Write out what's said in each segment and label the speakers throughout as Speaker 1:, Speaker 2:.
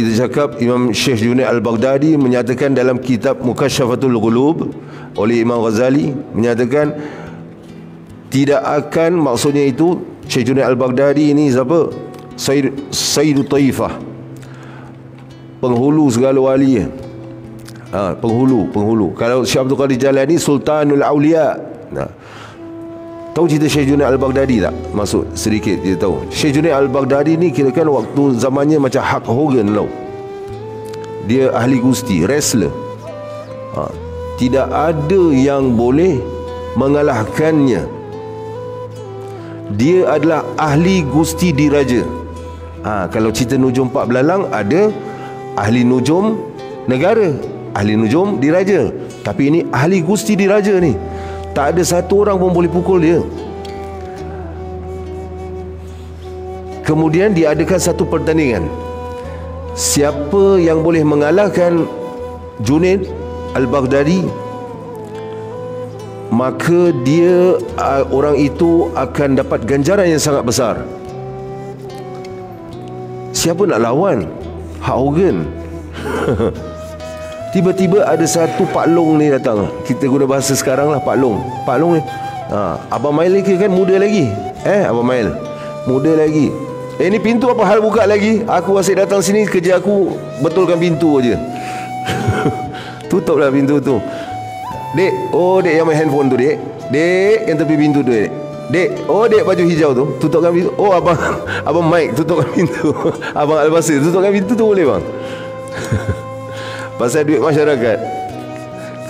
Speaker 1: kita cakap Imam Syekh Junaid Al-Baghdadi menyatakan dalam kitab Mukasyafatul Ghulub oleh Imam Ghazali, menyatakan tidak akan, maksudnya itu Syekh Junaid Al-Baghdadi ini siapa? Sayyidu Taifah, penghulu segala wali. Penghulu. Kalau Syekh Abdul Qadir Jalani Sultanul Aulia. Tahu cerita Syekh Junaid Al-Baghdadi tak? Masuk sedikit dia tahu. Syekh Junaid Al-Baghdadi ni kirakan waktu zamannya macam Hulk Hogan tau. Dia ahli gusti, wrestler. Tidak ada yang boleh mengalahkannya. Dia adalah ahli gusti diraja. Kalau cerita nujum 4 belalang, ada ahli nujum negara, ahli nujum diraja. Tapi ini ahli gusti diraja ni. Tak ada satu orang pun boleh pukul dia. Kemudian diadakan satu pertandingan. Siapa yang boleh mengalahkan Junaid Al-Baghdadi, maka dia, orang itu akan dapat ganjaran yang sangat besar. Siapa nak lawan Hulk Hogan? Tiba-tiba ada satu Pak Long ni datang. Kita guna bahasa sekarang lah, Pak Long. Pak Long ni, Abang Mail ni kan muda lagi. Abang Mail muda lagi. Ni pintu apa hal buka lagi? Aku asyik datang sini, kerja aku betulkan pintu aja. Tutuplah pintu tu. Dek, dek yang main handphone tu, dek. Dek yang tepi pintu tu, dek. Dek, dek baju hijau tu, tutupkan pintu. Abang Mike, tutupkan pintu. Abang Al-Basir, tutupkan pintu tu boleh bang? Pasal duit masyarakat.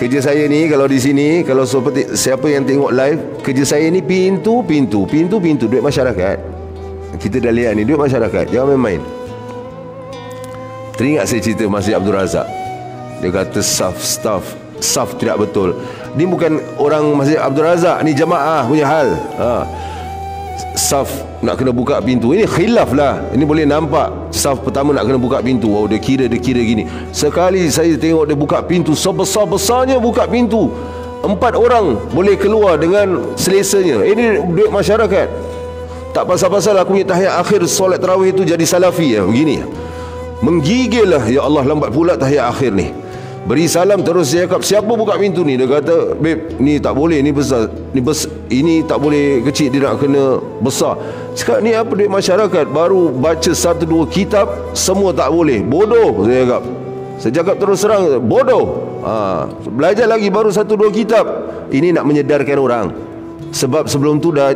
Speaker 1: Kerja saya ni kalau di sini, kalau seperti siapa yang tengok live, kerja saya ni pintu duit masyarakat. Kita dah lihat ni duit masyarakat. Jangan main-main. Teringat saya cerita Masjid Abdul Razak. Dia kata saf tidak betul. Ni bukan orang Masjid Abdul Razak, ni jemaah punya hal. Saf nak kena buka pintu, ini khilaf lah. Ini boleh nampak saf pertama nak kena buka pintu. Dia kira gini. Sekali saya tengok dia buka pintu, sebesar-besarnya buka pintu, 4 orang boleh keluar dengan selesanya. Ini duit masyarakat. Tak pasal-pasal aku punya tahiyat akhir solat tarawih itu jadi salafi begini. Menggigil lah. Ya Allah, lambat pula tahiyat akhir ni. Beri salam terus dia cakap, siapa buka pintu ni? Dia kata, babe, ni tak boleh, ni besar, ini tak boleh kecil, dia nak kena besar. Cakap, ni apa duit masyarakat? Baru baca 1-2 kitab, semua tak boleh. Bodoh, saya cakap. Saya cakap terus terang, bodoh. Belajar lagi baru 1-2 kitab. Ini nak menyedarkan orang. Sebab sebelum tu dah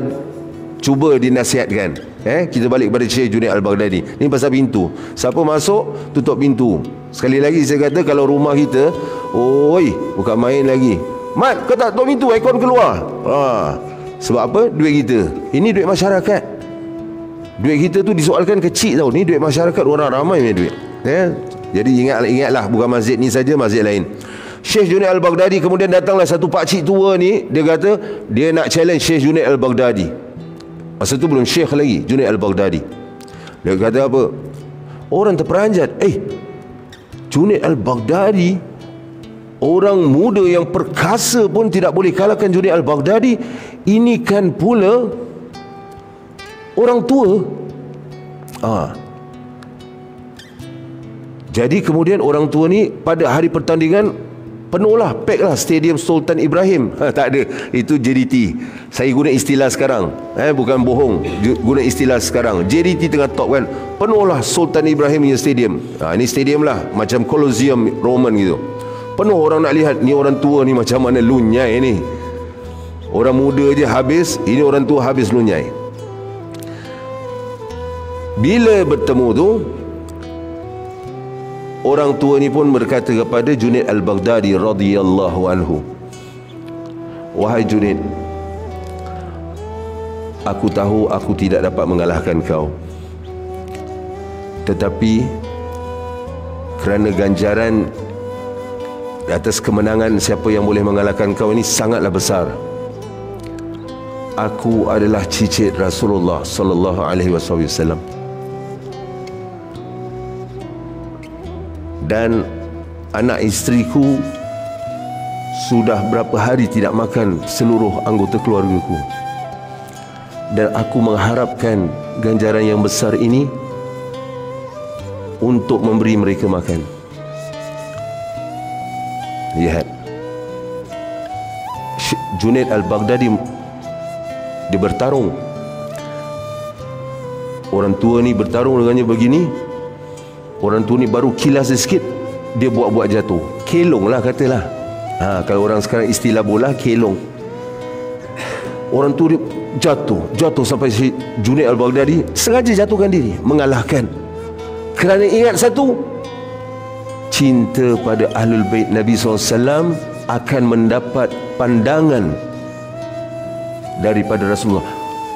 Speaker 1: cuba dinasihatkan. Kita balik kepada Syekh Junaid Al-Baghdadi. Ni pasal pintu. Siapa masuk, tutup pintu. Sekali lagi saya kata, kalau rumah kita, bukan main lagi. Mat, kau tak tutup pintu, aircon keluar. Sebab apa? Duit kita. Ini duit masyarakat. Duit kita tu disoalkan kecil tau. Ni duit masyarakat, orang ramai punya duit. Jadi ingatlah, bukan masjid ni saja, masjid lain. Syekh Junaid Al-Baghdadi, kemudian datanglah satu pakcik tua ni. Dia kata dia nak challenge Syekh Junaid Al-Baghdadi. Masa tu belum Syekh lagi, Junaid Al-Baghdadi. Dia kata apa? Orang terperanjat, Junaid Al-Baghdadi, orang muda yang perkasa pun tidak boleh kalahkan Junaid Al-Baghdadi. Ini kan pula orang tua. Jadi kemudian orang tua ni pada hari pertandingan penuhlah, pack lah Stadium Sultan Ibrahim. Tak ada, itu JDT. Saya guna istilah sekarang, bukan bohong, guna istilah sekarang. JDT tengah top kan, penuhlah Sultan Ibrahim punya stadium. Ini stadium lah, macam Colosseum Roman gitu. Penuh orang nak lihat. Ni orang tua ni macam mana lunyai ni. Orang muda je habis, ini orang tua habis lunyai. Bila bertemu tu, orang tua ni pun berkata kepada Junaid Al-Baghdadi radhiyallahu anhu, wahai Junaid, aku tahu aku tidak dapat mengalahkan kau, tetapi kerana ganjaran di atas kemenangan siapa yang boleh mengalahkan kau ini sangatlah besar. Aku adalah cicit Rasulullah sallallahu alaihi wasallam, dan anak isteriku sudah berapa hari tidak makan seluruh anggota keluargaku. Dan aku mengharapkan ganjaran yang besar ini untuk memberi mereka makan. Lihat, Junaid Al-Baghdadi dia bertarung. Orang tua ni bertarung dengannya begini, orang tua ni baru kilas sikit, dia buat-buat jatuh. Kelong lah katalah. Kalau orang sekarang istilah bola, kelong. Orang tu dia jatuh sampai si Junaid Al-Baghdadi sengaja jatuhkan diri, mengalahkan. Kerana ingat satu, cinta pada Ahlul Bait Nabi SAW akan mendapat pandangan daripada Rasulullah.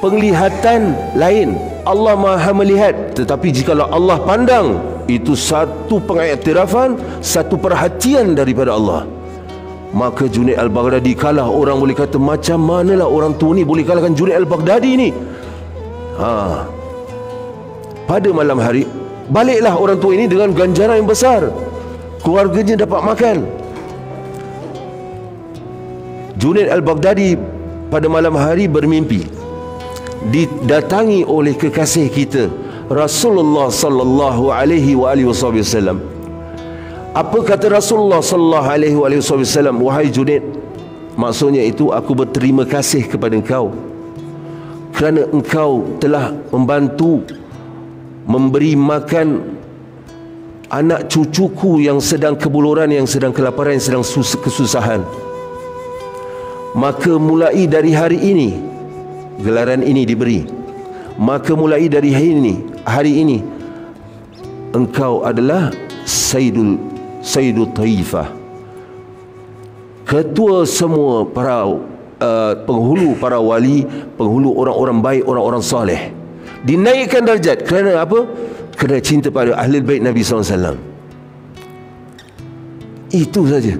Speaker 1: Penglihatan lain, Allah Maha melihat, tetapi jikalau Allah pandang, itu satu pengiktirafan, satu perhatian daripada Allah. Maka Junaid Al-Baghdadi kalah. Orang boleh kata, macam manalah orang tua ni boleh kalahkan Junaid Al-Baghdadi ni. Pada malam hari, baliklah orang tua ini dengan ganjaran yang besar. Keluarganya dapat makan. Junaid Al-Baghdadi pada malam hari bermimpi didatangi oleh kekasih kita Rasulullah sallallahu alaihi wasallam. Apa kata Rasulullah sallallahu alaihi wasallam? Wahai Junaid, maksudnya itu, aku berterima kasih kepada engkau kerana engkau telah membantu memberi makan anak cucuku yang sedang kebuluran, yang sedang kelaparan, yang sedang kesusahan. Maka mulai dari hari ini, gelaran ini diberi. Maka mulai dari hari ini engkau adalah Sayyidul Taifah, ketua semua para penghulu para wali, penghulu orang-orang baik, orang-orang soleh. Dinaikkan darjat kerana apa? Kerana cinta pada Ahlul Bait Nabi SAW. Itu saja.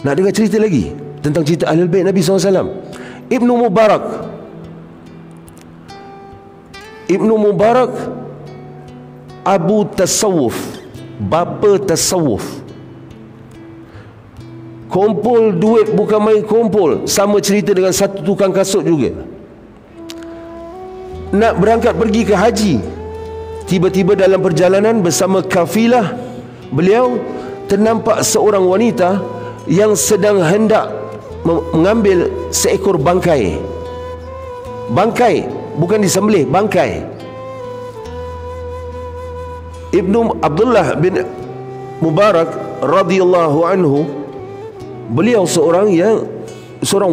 Speaker 1: Nak dengar cerita lagi tentang cinta Ahlul Bait Nabi SAW? Ibnu Mubarak Abu Tasawuf, bapa tasawuf. Kumpul duit bukan main kumpul. Sama cerita dengan satu tukang kasut juga. Nak berangkat pergi ke haji, tiba-tiba dalam perjalanan bersama kafilah beliau ternampak seorang wanita yang sedang hendak mengambil seekor bangkai. Bangkai, bukan disembelih, bangkai. Ibnu Abdullah bin Mubarak radhiyallahu anhu, beliau seorang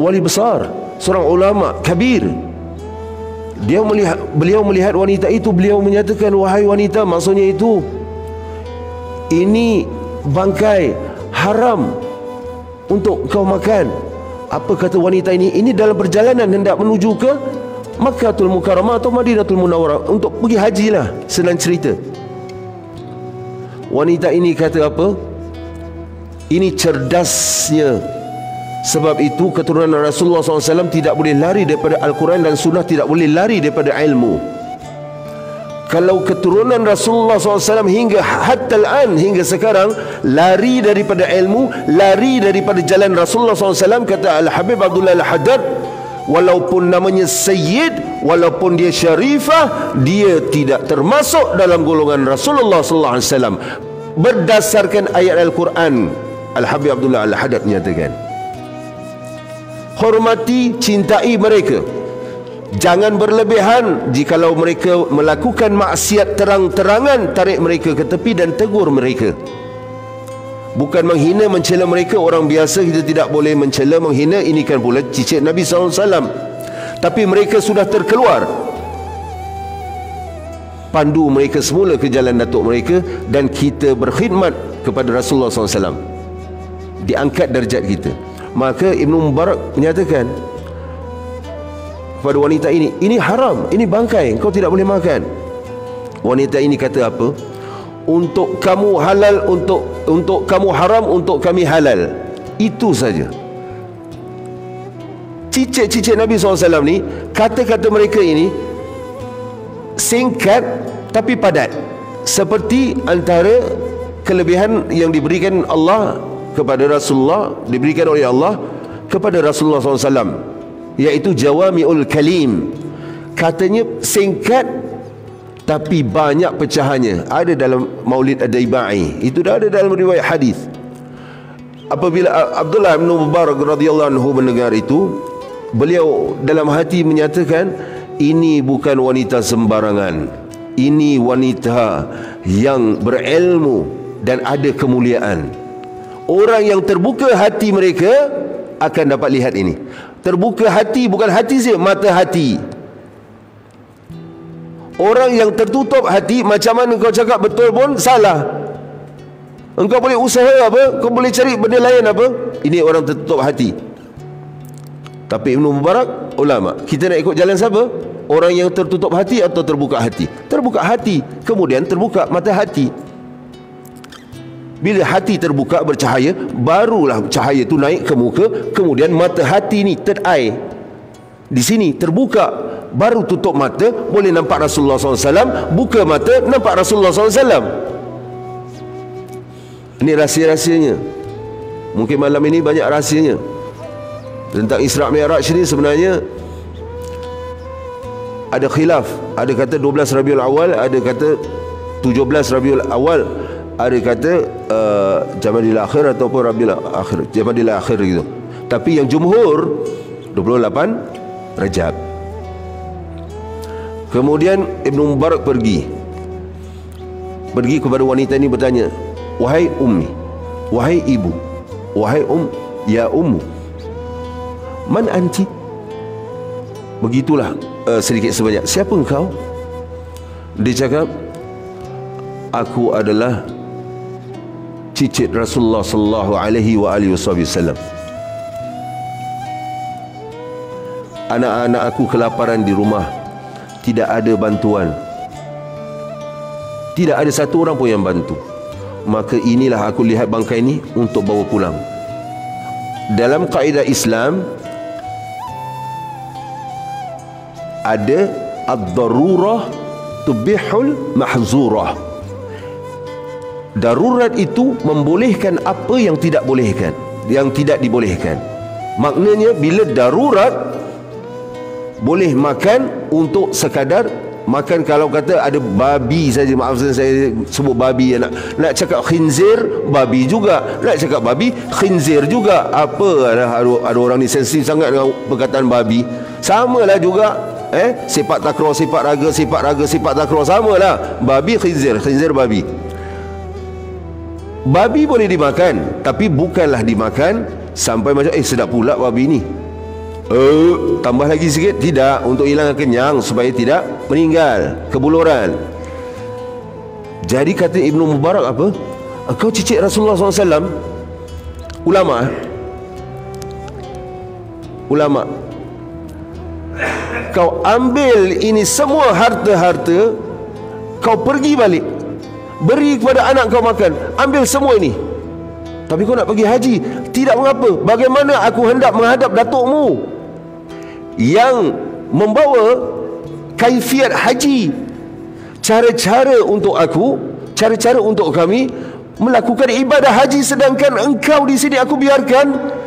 Speaker 1: wali besar, seorang ulama kabir. Beliau melihat wanita itu, beliau menyatakan, wahai wanita, maksudnya itu, ini bangkai haram untuk kau makan. Apa kata wanita ini? Ini dalam perjalanan hendak menuju ke Makkahul Mukarramah atau Madinatul Munawwarah untuk pergi haji lah, senang cerita. Wanita ini kata apa? Ini cerdasnya. Sebab itu keturunan Rasulullah SAW tidak boleh lari daripada Al-Quran dan Sunnah, tidak boleh lari daripada ilmu. Kalau keturunan Rasulullah SAW hingga hatta al-an, hingga sekarang, lari daripada ilmu, lari daripada jalan Rasulullah SAW, kata Al-Habib Abdullah Al-Haddad, walaupun namanya Sayyid, walaupun dia Syarifah, dia tidak termasuk dalam golongan Rasulullah SAW. Berdasarkan ayat Al-Quran, Al-Habib Abdullah Al-Haddad menyatakan, hormati, cintai mereka. Jangan berlebihan. Jikalau mereka melakukan maksiat terang-terangan, tarik mereka ke tepi dan tegur mereka. Bukan menghina, mencela mereka. Orang biasa kita tidak boleh mencela, menghina. Ini kan pula cicit Nabi SAW. Tapi mereka sudah terkeluar, pandu mereka semula ke jalan datuk mereka, dan kita berkhidmat kepada Rasulullah SAW, diangkat darjat kita. Maka Ibnu Mubarak menyatakan kepada wanita ini haram, ini bangkai, kau tidak boleh makan. Wanita ini kata apa? Untuk kamu halal, untuk kamu haram, untuk kami halal. Itu saja. Cicit-cicit Nabi SAW ni, kata-kata mereka ini singkat tapi padat, seperti antara kelebihan yang diberikan Allah kepada Rasulullah, diberikan oleh Allah kepada Rasulullah SAW, iaitu jawami'ul kalim. Katanya singkat tapi banyak pecahannya. Ada dalam Maulid Ad-Daibai, itu dah ada dalam riwayat hadis. Apabila Abdullah bin Mubarak radhiyallahu anhu mendengar itu, beliau dalam hati menyatakan, ini bukan wanita sembarangan, ini wanita yang berilmu dan ada kemuliaan. Orang yang terbuka hati mereka akan dapat lihat ini. Terbuka hati, bukan hati saja, mata hati. Orang yang tertutup hati, macam mana kau cakap betul pun salah. Engkau boleh usaha apa, kau boleh cari benda lain apa, ini orang tertutup hati. Tapi Ibnu Mubarak ulama. Kita nak ikut jalan siapa? Orang yang tertutup hati atau terbuka hati? Terbuka hati, kemudian terbuka mata hati. Bila hati terbuka bercahaya, barulah cahaya itu naik ke muka, kemudian mata hati ni, third eye, di sini terbuka, baru tutup mata, boleh nampak Rasulullah SAW, buka mata, nampak Rasulullah SAW. Ini rahsia-rahsianya. Mungkin malam ini banyak rahsianya. Tentang Isra' Mi'raj ni sebenarnya ada khilaf. Ada kata 12 Rabiul Awal, ada kata 17 Rabiul Awal, ada kata Jamadil Akhir ataupun Rabiul Akhir, Jamadil Akhir gitu. Tapi yang jumhur 28 Rajab. Kemudian Ibnu Mubarak pergi kepada wanita ini bertanya, wahai ummi, wahai ibu, wahai ya ummu, man anti? Begitulah sedikit sebanyak, siapa engkau? Dia cakap, aku adalah cicit Rasulullah sallallahu alaihi wasallam. Anak-anak aku kelaparan di rumah, tidak ada bantuan, tidak ada satu orang pun yang bantu. Maka inilah aku lihat bangkai ini untuk bawa pulang. Dalam kaedah Islam ada ad-darurah tubihul mahzurah. Darurat itu membolehkan apa yang tidak bolehkan, yang tidak dibolehkan. Maknanya bila darurat, boleh makan untuk sekadar makan. Kalau kata ada babi saja, maaf saya sebut babi, nak cakap khinzir, babi juga. Nak cakap babi, khinzir juga. Apa ada orang ni sensitif sangat dengan perkataan babi. Samalah juga sepak takraw, sepak raga, sepak takraw, samalah. Babi, khinzir, khinzir, babi. Babi boleh dimakan, tapi bukanlah dimakan sampai macam sedap pula babi ni, tambah lagi sikit, tidak, untuk hilangkan kenyang supaya tidak meninggal kebuluran. Jadi kata Ibnu Mubarak apa? Engkau cicit Rasulullah SAW. Ulama, kau ambil ini semua harta-harta, kau pergi balik, beri kepada anak kau makan, ambil semua ini, tapi kau nak pergi haji. Tidak mengapa. Bagaimana aku hendak menghadap datukmu yang membawa kaifiat haji, cara-cara untuk aku, cara-cara untuk kami melakukan ibadah haji, sedangkan engkau di sini aku biarkan.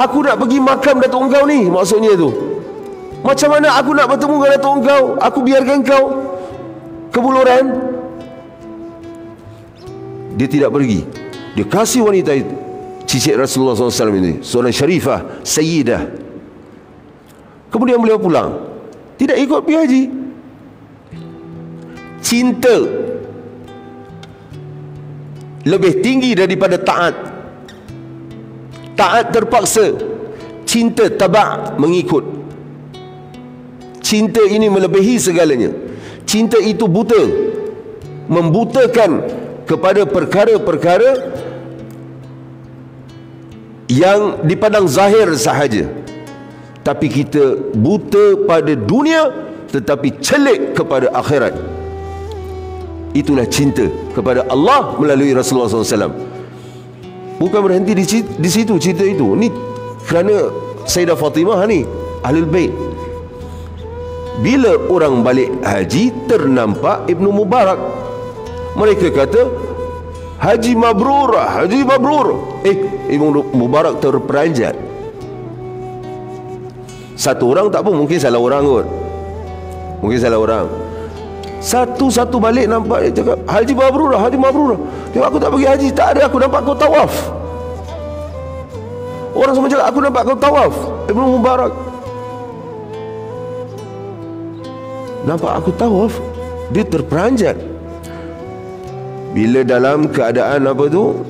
Speaker 1: Aku nak pergi makam datuk engkau ni, maksudnya tu. Macam mana aku nak bertemu dengan datuk engkau? Aku biarkan engkau kebuluran. Dia tidak pergi. Dia kasih wanita itu, cicit Rasulullah SAW ini, seorang syarifah, sayyidah. Kemudian beliau pulang, tidak ikut pergi haji. Cinta lebih tinggi daripada taat. Taat terpaksa, cinta tabak, mengikut. Cinta ini melebihi segalanya. Cinta itu buta, membutakan kepada perkara-perkara yang dipandang zahir sahaja, tapi kita buta pada dunia tetapi celik kepada akhirat. Itulah cinta kepada Allah melalui Rasulullah SAW. Bukan berhenti di situ cinta itu. Ni kerana Sayyidah Fatimah ni Ahlul Bait. Bila orang balik haji, ternampak Ibnu Mubarak, mereka kata haji mabrur, haji mabrur. Ibnu Mubarak terperanjat. Satu orang tak apa, mungkin salah orang kot, mungkin salah orang. Satu-satu balik nampak dia cakap, Haji mabrur, Haji mabrur. Tengok aku tak pergi haji, tak ada, aku nampak kau tawaf. Orang semua cakap, aku nampak kau tawaf. Ibnu Mubarak nampak aku tawaf. Dia terperanjat. Bila dalam keadaan apa tu,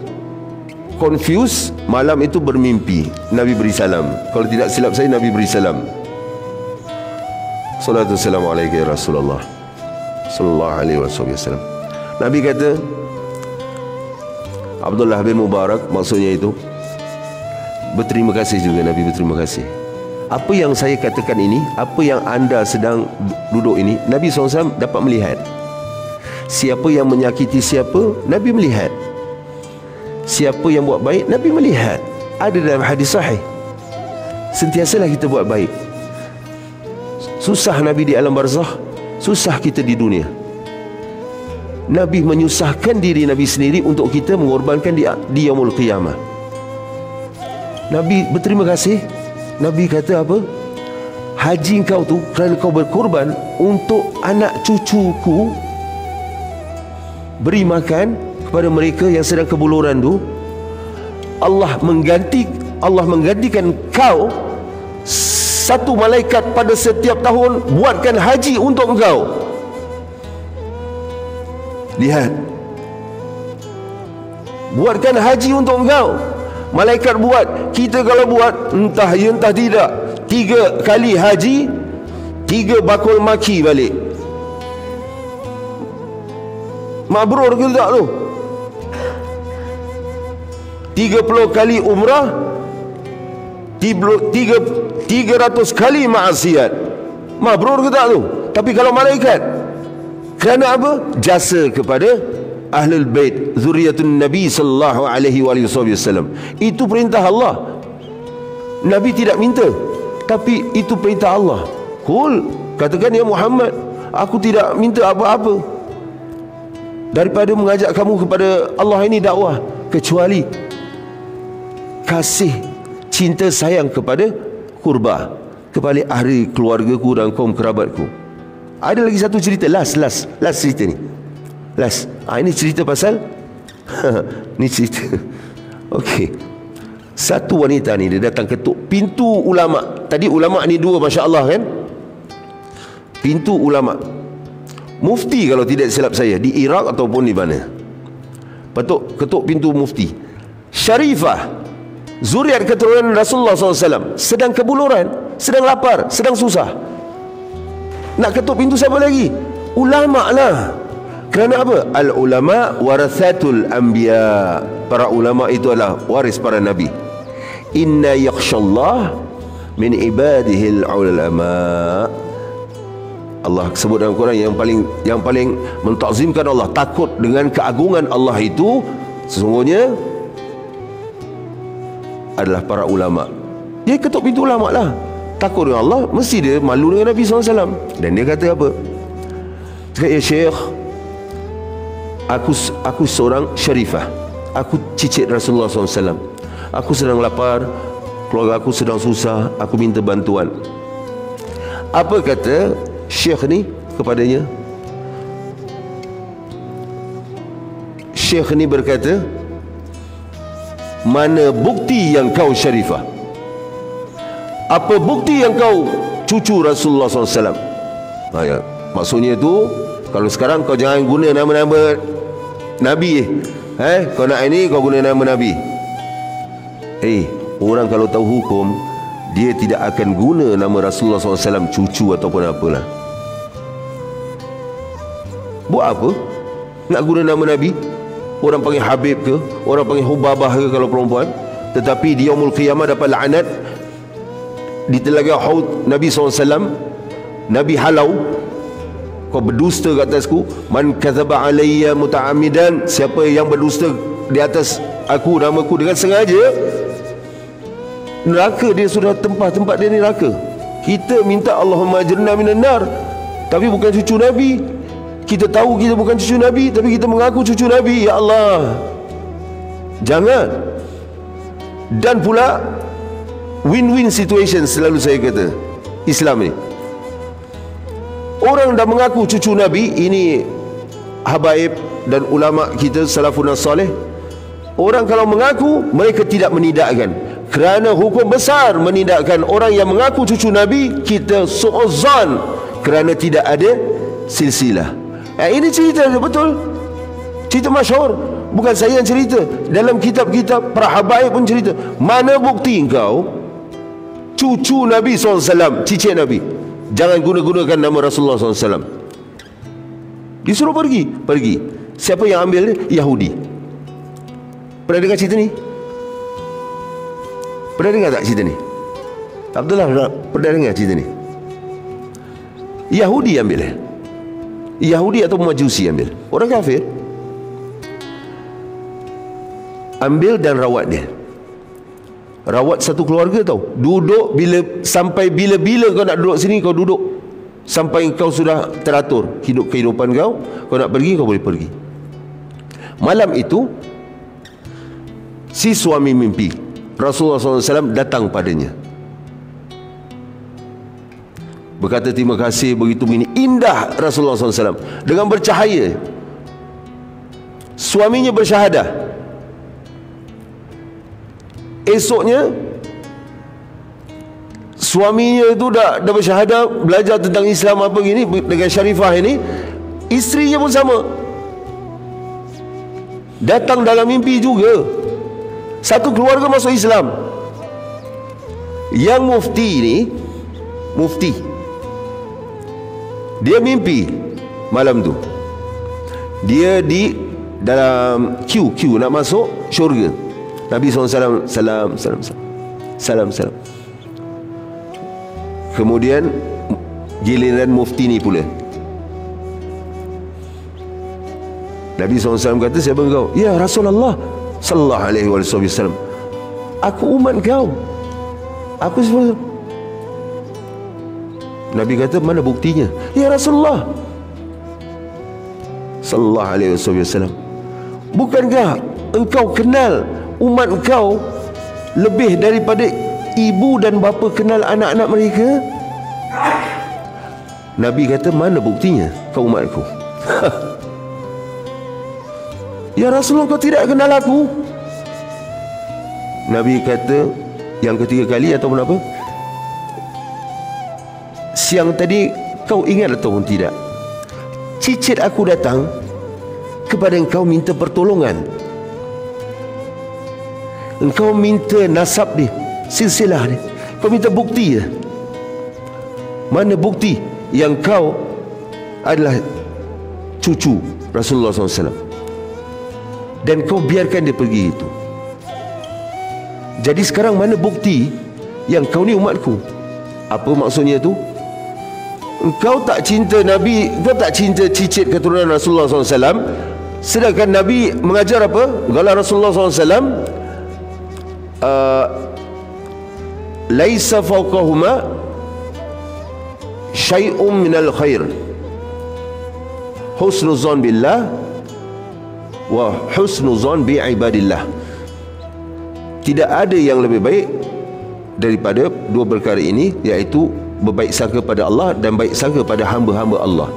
Speaker 1: confused, malam itu bermimpi, Nabi beri salam. Kalau tidak silap saya, Nabi beri salam. Salatu wassalamu alaika ya Rasulullah sallallahu alaihi wasallam. Nabi kata, Abdullah bin Mubarak, maksudnya itu berterima kasih juga. Nabi berterima kasih. Apa yang saya katakan ini, apa yang anda sedang duduk ini, Nabi SAW dapat melihat. Siapa yang menyakiti siapa, Nabi melihat. Siapa yang buat baik, Nabi melihat. Ada dalam hadis sahih. Sentiasalah kita buat baik. Susah Nabi di alam barzakh, susah kita di dunia. Nabi menyusahkan diri Nabi sendiri untuk kita mengorbankan di yaumul qiyamah. Nabi berterima kasih. Nabi kata apa? Haji kau tu kerana kau berkorban untuk anak cucuku, beri makan kepada mereka yang sedang kebuluran tu. Allah menggantikan kau satu malaikat pada setiap tahun buatkan haji untuk engkau. Lihat, buatkan haji untuk engkau. Malaikat buat. Kita kalau buat, entah ya entah tidak, 3 kali haji, 3 bakul maki balik. Mabrur ke tak tu? 30 kali umrah, 300 kali maksiat. Mabrur ke tak tu? Tapi kalau malaikat, kerana apa? Jasa kepada Ahlul Bait, zuriyatun Nabi sallallahu alaihi wasallam. Itu perintah Allah. Nabi tidak minta, tapi itu perintah Allah. Qul, katakan ya Muhammad, aku tidak minta apa-apa daripada mengajak kamu kepada Allah ini dakwah, kecuali kasih cinta sayang kepada kurba, kepada ahli keluargaku dan kaum kerabatku. Ada lagi satu cerita, last cerita ni. Ini cerita pasal ni cerita. Okey. Satu wanita ni, dia datang ketuk pintu ulama. Tadi ulama ni 2, masya-Allah kan? Pintu ulama. Mufti kalau tidak silap saya, di Iraq ataupun di mana. Ketuk pintu mufti. Syarifah, zuriat keturunan Rasulullah SAW, sedang kebuluran, sedang lapar, sedang susah. Nak ketuk pintu siapa lagi? Ulama lah. Kerana apa? Al-ulama warathatul anbiya. Para ulama itu adalah waris para nabi. Inna yakhshallah min ibadihil ulama. Allah sebut dalam Quran, yang paling mentakzimkan Allah, takut dengan keagungan Allah itu sesungguhnya adalah para ulama. Dia ketuk pintu ulama lah. Takut dengan Allah, mesti dia malu dengan Nabi SAW. Dan dia kata apa? Cakap, ya Syekh, aku seorang syarifah, aku cicit Rasulullah SAW, aku sedang lapar, keluarga aku sedang susah, aku minta bantuan. Apa kata Syekh ni kepadanya? Syekh ni berkata, mana bukti yang kau syarifah? Apa bukti yang kau cucu Rasulullah SAW? Ya. Maksudnya tu, kalau sekarang kau jangan guna nama-nama Nabi. Kau nak ini, kau guna nama Nabi. Orang kalau tahu hukum, dia tidak akan guna nama Rasulullah SAW cucu ataupun apalah. Buat apa nak guna nama Nabi? Orang panggil Habib ke, orang panggil Hubabah ke kalau perempuan. Tetapi di yaumul qiyamah dapat laknat di telaga Haud Nabi SAW. Nabi halau, kau berdusta ke atasku. Man kadzaba alayya muta'ammidan, siapa yang berdusta di atas aku, namaku dengan sengaja, neraka dia sudah tempat dia neraka. Kita minta Allahumma ajirna minan nar, tapi bukan cucu Nabi. Kita tahu kita bukan cucu Nabi, tapi kita mengaku cucu Nabi. Ya Allah, jangan. Dan pula win-win situation selalu saya kata Islam ni. orang dah mengaku cucu Nabi, ini habaib dan ulama kita salafun salih, orang kalau mengaku, mereka tidak menidakkan, kerana hukum besar menidakkan orang yang mengaku cucu Nabi. Kita su'uzan kerana tidak ada silsilah. Ini cerita betul, cerita masyhur, bukan saya yang cerita, dalam kitab-kitab para habaib pun cerita. Mana bukti engkau cucu Nabi SAW, cicit Nabi? Jangan guna-gunakan nama Rasulullah SAW. Disuruh pergi. Siapa yang ambil dia? Yahudi. Pernah dengar cerita ni? Pernah dengar tak cerita ni? Abdullah pernah dengar cerita ni? Yahudi ambil. Yahudi atau Majusi ambil. Orang kafir ambil dan rawat dia. Rawat satu keluarga tau. Duduk sampai bila-bila kau nak duduk sini, kau duduk. Sampai kau sudah teratur kehidupan kau. Kau nak pergi, kau boleh pergi. Malam itu si suami mimpi Rasulullah SAW datang padanya, berkata terima kasih, begitu begini. Indah Rasulullah SAW dengan bercahaya. Suaminya bersyahadah. Esoknya suaminya itu dah bersyahadah, belajar tentang Islam apa gini dengan Syarifah ini. Isterinya pun sama, datang dalam mimpi juga. Satu keluarga masuk Islam. Yang mufti ni, mufti, dia mimpi malam tu dia di dalam queue nak masuk syurga. Nabi SAW salam. Kemudian giliran mufti ni pula. Nabi SAW kata, siapa engkau? Ya Rasulullah sallallahu alaihi wasallam, aku umat kau, aku sebenarnya. Nabi kata, mana buktinya? Ya Rasulullah sallallahu alaihi wasallam, bukankah engkau kenal umat engkau lebih daripada ibu dan bapa kenal anak-anak mereka? Nabi kata, mana buktinya kau umatku? Ya Rasulullah, kau tidak kenal aku. Nabi kata, yang ketiga kali ataupun apa, siang tadi kau ingat ataupun tidak, cicit aku datang kepada engkau minta pertolongan. Engkau minta nasab dia, silsilah dia, kau minta bukti dia. Mana bukti yang kau adalah cucu Rasulullah SAW? Dan kau biarkan dia pergi itu. Jadi sekarang mana bukti yang kau ni umatku? Apa maksudnya tu? Engkau tak cinta Nabi, kau tak cinta cicit keturunan Rasulullah SAW, sedangkan Nabi mengajar apa? Kalau Rasulullah SAW, laisa fawqahuma syai'un minal khair, husnuzan billah wa husnuzan bi ibadillah. Tidak ada yang lebih baik daripada dua perkara ini, iaitu berbaik sangka pada Allah dan baik sangka pada hamba-hamba Allah.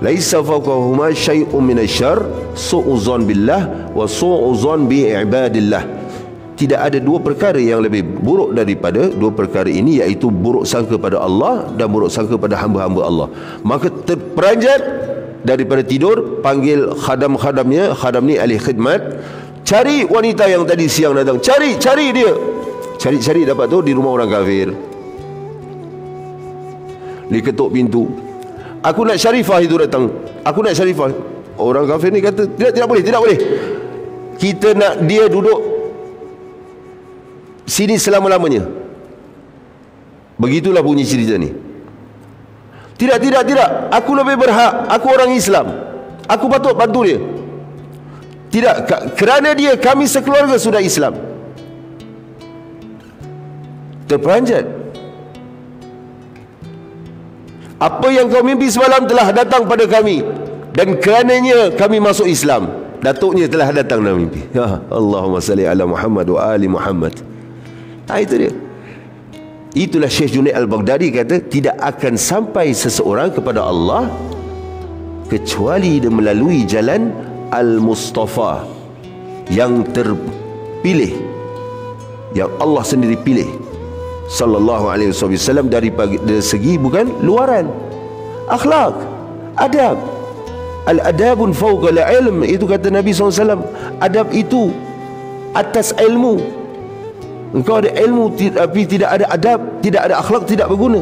Speaker 1: Laisa fawqahuma syai'un minasyarr, su'uzan billah wa su'uzan bi ibadillah. Tidak ada dua perkara yang lebih buruk daripada dua perkara ini, iaitu buruk sangka pada Allah dan buruk sangka pada hamba-hamba Allah. Maka terperanjat daripada tidur, panggil khadam-khadamnya. Khadam ni ahli khidmat. Cari wanita yang tadi siang datang, cari dia. Cari dapat tu di rumah orang kafir. Diketuk pintu. Aku nak Syarifah itu datang. Aku nak Syarifah. Orang kafir ni kata, tidak boleh. Kita nak dia duduk sini selama-lamanya. Begitulah bunyi cerita ni. Tidak. Aku lebih berhak. Aku orang Islam. Aku patut bantu dia. Tidak, kerana dia, kami sekeluarga sudah Islam. Terperanjat. Apa yang kau mimpi semalam telah datang pada kami, dan kerananya kami masuk Islam. Datuknya telah datang dalam mimpi. Ya Allahumma salli ala Muhammad wa ali Muhammad. Itu dia. Itulah Syekh Junaid Al-Baghdadi kata, tidak akan sampai seseorang kepada Allah kecuali dia melalui jalan Al-Mustafa, yang terpilih, yang Allah sendiri pilih, sallallahu alaihi wasallam, dari segi bukan luaran, akhlak, adab. Al-adabun fawqa al-ilm, itu kata Nabi SAW. Adab itu atas ilmu. Engkau ada ilmu tapi tidak ada adab, tidak ada akhlak, tidak berguna.